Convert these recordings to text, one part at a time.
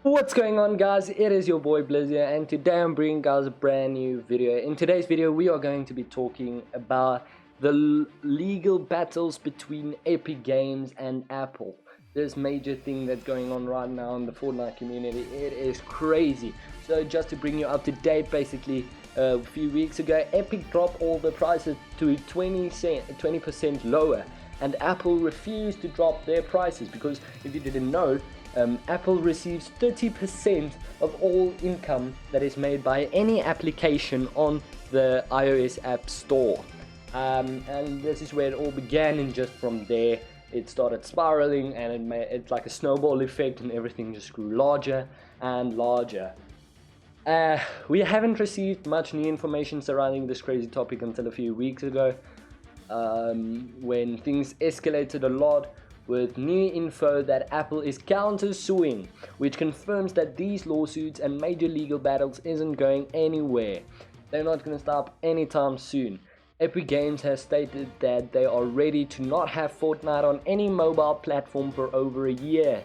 What's going on, guys? It is your boy Blizz here, and today I'm bringing guys a brand new video. In today's video we are going to be talking about the legal battles between Epic Games and Apple. This major thing that's going on right now in the Fortnite community, it is crazy. So just to bring you up to date, basically a few weeks ago Epic dropped all the prices to 20% lower, and Apple refused to drop their prices because, if you didn't know, Apple receives 30% of all income that is made by any application on the iOS App Store. And this is where it all began, and just from there it started spiraling, and it's like a snowball effect, and everything just grew larger and larger. We haven't received much new information surrounding this crazy topic until a few weeks ago, when things escalated a lot with new info that Apple is counter-suing, which confirms that these lawsuits and major legal battles isn't going anywhere. They're not going to stop anytime soon. Epic Games has stated that they are ready to not have Fortnite on any mobile platform for over a year.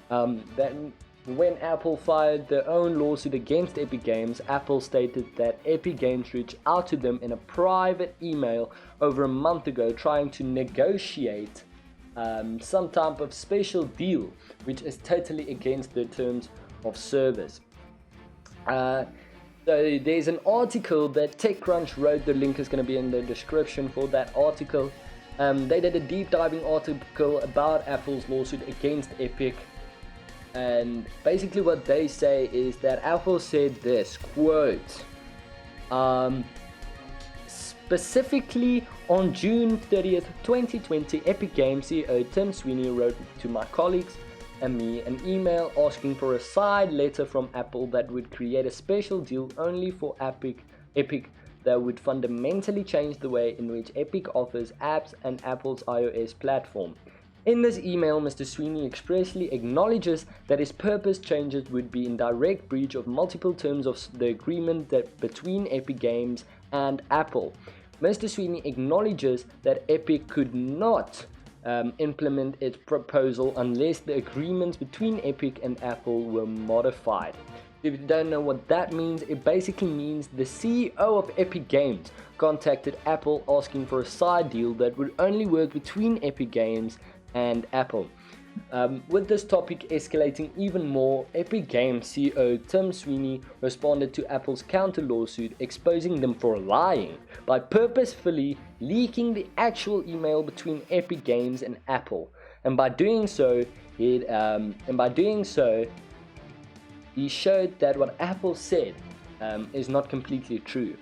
Then when Apple filed their own lawsuit against Epic Games, Apple stated that Epic Games reached out to them in a private email over a month ago trying to negotiate some type of special deal, which is totally against the terms of service. So there's an article that TechCrunch wrote. The link is going to be in the description for that article. They did a deep diving article about Apple's lawsuit against Epic, and basically what they say is that Apple said this quote, specifically on June 30th, 2020, Epic Games CEO Tim Sweeney wrote to my colleagues and me an email asking for a side letter from Apple that would create a special deal only for Epic that would fundamentally change the way in which Epic offers apps and Apple's iOS platform. In this email, Mr. Sweeney expressly acknowledges that his purpose changes would be in direct breach of multiple terms of the agreement between Epic Games and Apple. Mr. Sweeney acknowledges that Epic could not implement its proposal unless the agreements between Epic and Apple were modified. If you don't know what that means, it basically means the CEO of Epic Games contacted Apple asking for a side deal that would only work between Epic Games and Apple. With this topic escalating even more, Epic Games CEO Tim Sweeney responded to Apple's counter lawsuit, exposing them for lying by purposefully leaking the actual email between Epic Games and Apple, and by doing so, he showed that what Apple said is not completely true.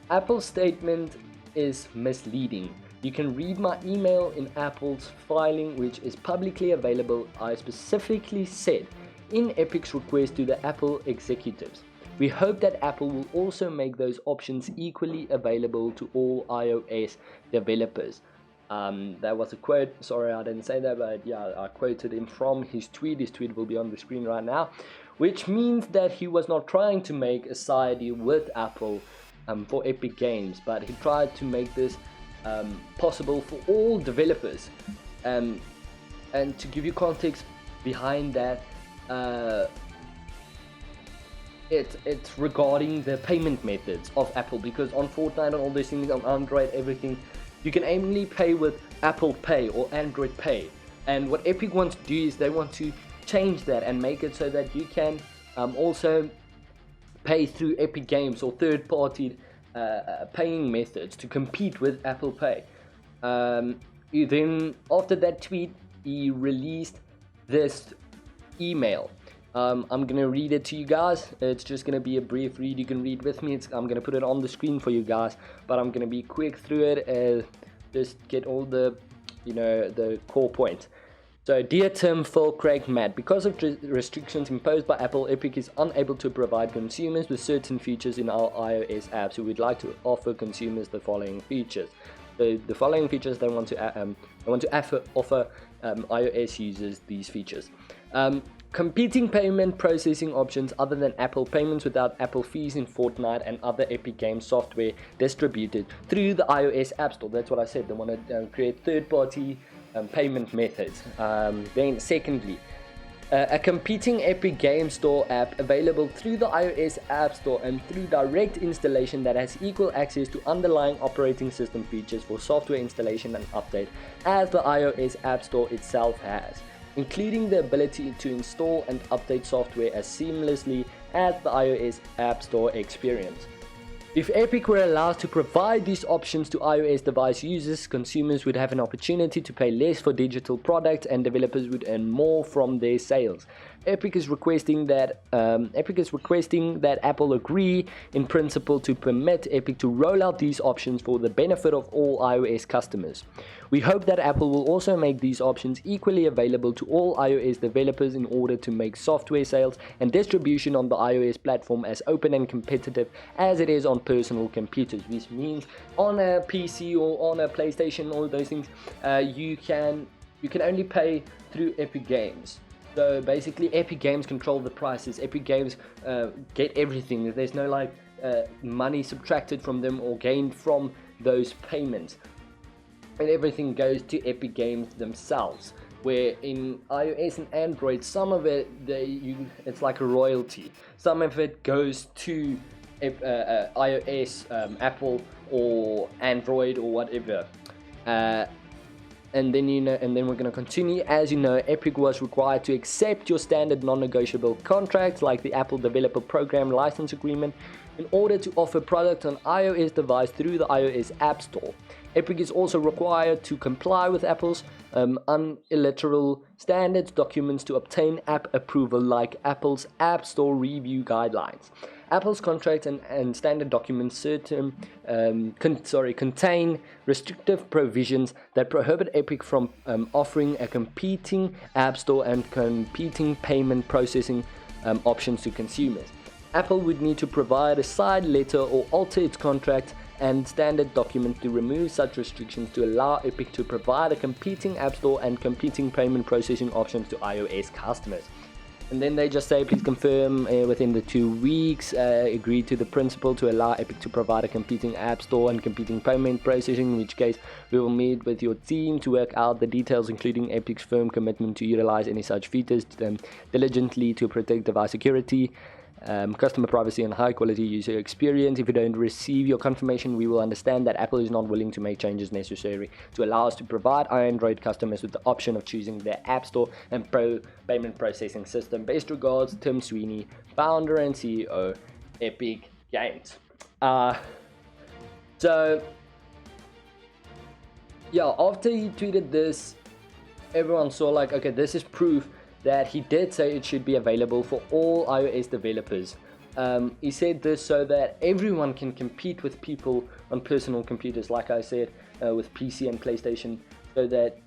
Apple's statement is misleading. You can read my email in Apple's filing, which is publicly available. I specifically said in Epic's request to the Apple executives, we hope that Apple will also make those options equally available to all iOS developers. That was a quote. Sorry, I didn't say that, but yeah, I quoted him from his tweet. His tweet will be on the screen right now, which means that he was not trying to make a side deal with Apple for Epic Games, but he tried to make this possible for all developers. And to give you context behind that, it's regarding the payment methods of Apple, because on Fortnite and all these things, on Android, everything, you can only pay with Apple Pay or Android Pay. And what Epic wants to do is they want to change that and make it so that you can also pay through Epic Games or third-party paying methods to compete with Apple Pay. Then after that tweet, he released this email. I'm gonna read it to you guys. It's just gonna be a brief read. You can read with me. I'm gonna put it on the screen for you guys, but I'm gonna be quick through it. Just get all the the core points. So, dear Tim, Phil, Craig, Matt, because of restrictions imposed by Apple, Epic is unable to provide consumers with certain features in our iOS apps. So we'd like to offer consumers the following features. The following features they want to offer iOS users these features. Competing payment processing options other than Apple payments without Apple fees in Fortnite and other Epic Games software distributed through the iOS App Store. That's what I said. They want to create third-party payment methods. Then secondly, A competing Epic Game Store app available through the iOS App Store and through direct installation that has equal access to underlying operating system features for software installation and update as the iOS App Store itself has, including the ability to install and update software as seamlessly as the iOS App Store experience. If Epic were allowed to provide these options to iOS device users, consumers would have an opportunity to pay less for digital products and developers would earn more from their sales. Epic is requesting that Apple agree in principle to permit Epic to roll out these options for the benefit of all iOS customers. We hope that Apple will also make these options equally available to all iOS developers in order to make software sales and distribution on the iOS platform as open and competitive as it is on personal computers, which means on a PC or on a PlayStation, all those things, you can only pay through Epic Games. So basically Epic Games control the prices. Epic Games get everything. There's no money subtracted from them or gained from those payments, and everything goes to Epic Games themselves. Where in iOS and Android, some of it it's like a royalty. Some of it goes to iOS, Apple or Android or whatever. And then we're going to continue. As you know, Epic was required to accept your standard non-negotiable contracts like the Apple Developer Program License Agreement in order to offer product on iOS device through the iOS App Store. Epic is also required to comply with Apple's unilateral standards documents to obtain app approval, like Apple's App Store Review Guidelines. Apple's contracts and standard documents contain restrictive provisions that prohibit Epic from offering a competing App Store and competing payment processing options to consumers. Apple would need to provide a side letter or alter its contract and standard documents to remove such restrictions to allow Epic to provide a competing App Store and competing payment processing options to iOS customers. And then they just say, please confirm within the 2 weeks, agree to the principle to allow Epic to provide a competing App Store and competing payment processing, in which case we will meet with your team to work out the details, including Epic's firm commitment to utilize any such features diligently to protect device security, customer privacy and high quality user experience. If you don't receive your confirmation, we will understand that Apple is not willing to make changes necessary to allow us to provide our Android customers with the option of choosing their App Store and payment processing system. Best regards, Tim Sweeney, founder and CEO, Epic Games. So yeah, after he tweeted this, everyone saw like, okay, this is proof that he did say it should be available for all iOS developers. He said this so that everyone can compete with people on personal computers, like I said, with PC and PlayStation, so that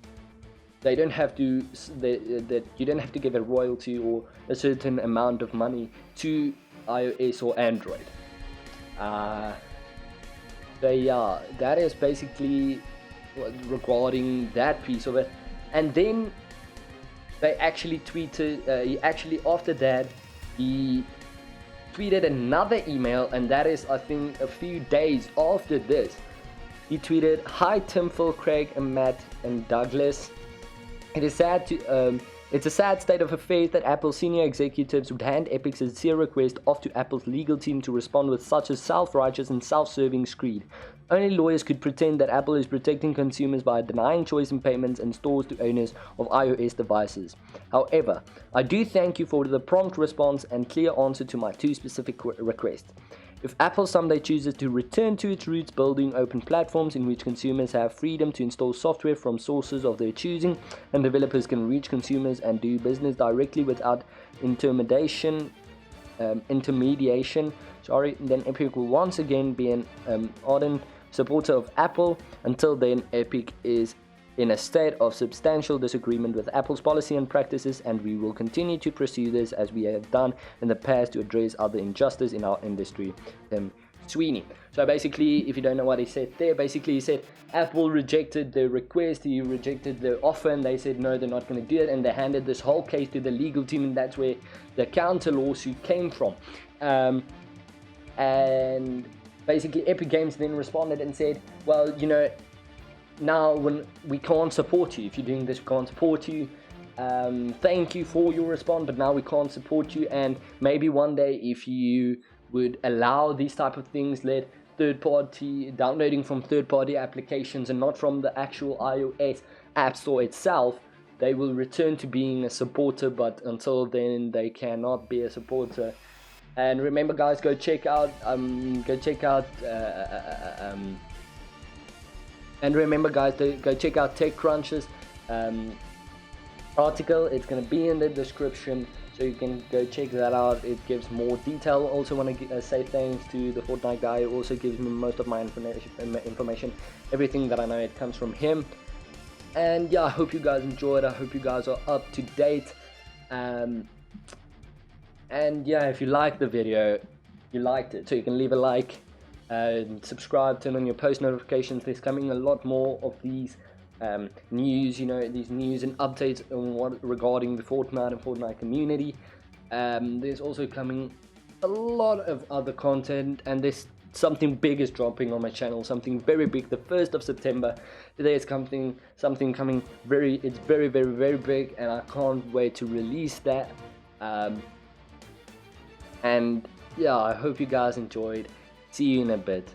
they don't have to that you don't have to give a royalty or a certain amount of money to iOS or Android. So yeah, that is basically regarding that piece of it. And then they actually tweeted, after that, he tweeted another email, and that is, I think, a few days after this. He tweeted, "Hi Tim, Phil, Craig, and Matt, and Douglas. It's a sad state of affairs that Apple senior executives would hand Epic's sincere request off to Apple's legal team to respond with such a self-righteous and self-serving screed. Only lawyers could pretend that Apple is protecting consumers by denying choice in payments and stores to owners of iOS devices. However, I do thank you for the prompt response and clear answer to my 2 specific requests. If Apple someday chooses to return to its roots, building open platforms in which consumers have freedom to install software from sources of their choosing, and developers can reach consumers and do business directly without intermediation, then Epic will once again be an ardent supporter of Apple. Until then, Epic is in a state of substantial disagreement with Apple's policy and practices, and we will continue to pursue this as we have done in the past to address other injustice in our industry." Sweeney. So basically, if you don't know what he said there, basically he said Apple rejected the request, he rejected the offer, and they said no, they're not going to do it, and they handed this whole case to the legal team, and that's where the counter lawsuit came from. And basically Epic Games then responded and said, well, now when we can't support you, if you're doing this, we can't support you. Thank you for your response, but now we can't support you. And maybe one day, if you would allow these type of things, let third-party downloading from third-party applications and not from the actual iOS app store itself, they will return to being a supporter. But until then, they cannot be a supporter. And remember, guys, go check out and remember, guys, go check out TechCrunch's article. It's going to be in the description, so you can go check that out. It gives more detail. Also want to say thanks to the Fortnite guy who also gives me most of my information. Everything that I know, it comes from him. And yeah, I hope you guys enjoyed. I hope you guys are up to date. And yeah, if you liked the video, you liked it, so you can leave a like, subscribe, turn on your post notifications. There's coming a lot more of these news, these news and updates on what regarding the Fortnite and Fortnite community. There's also coming a lot of other content, and there's something big is dropping on my channel, something very big, the 1st of September. Today is something coming very big, and I can't wait to release that. And yeah, I hope you guys enjoyed. See you in a bit.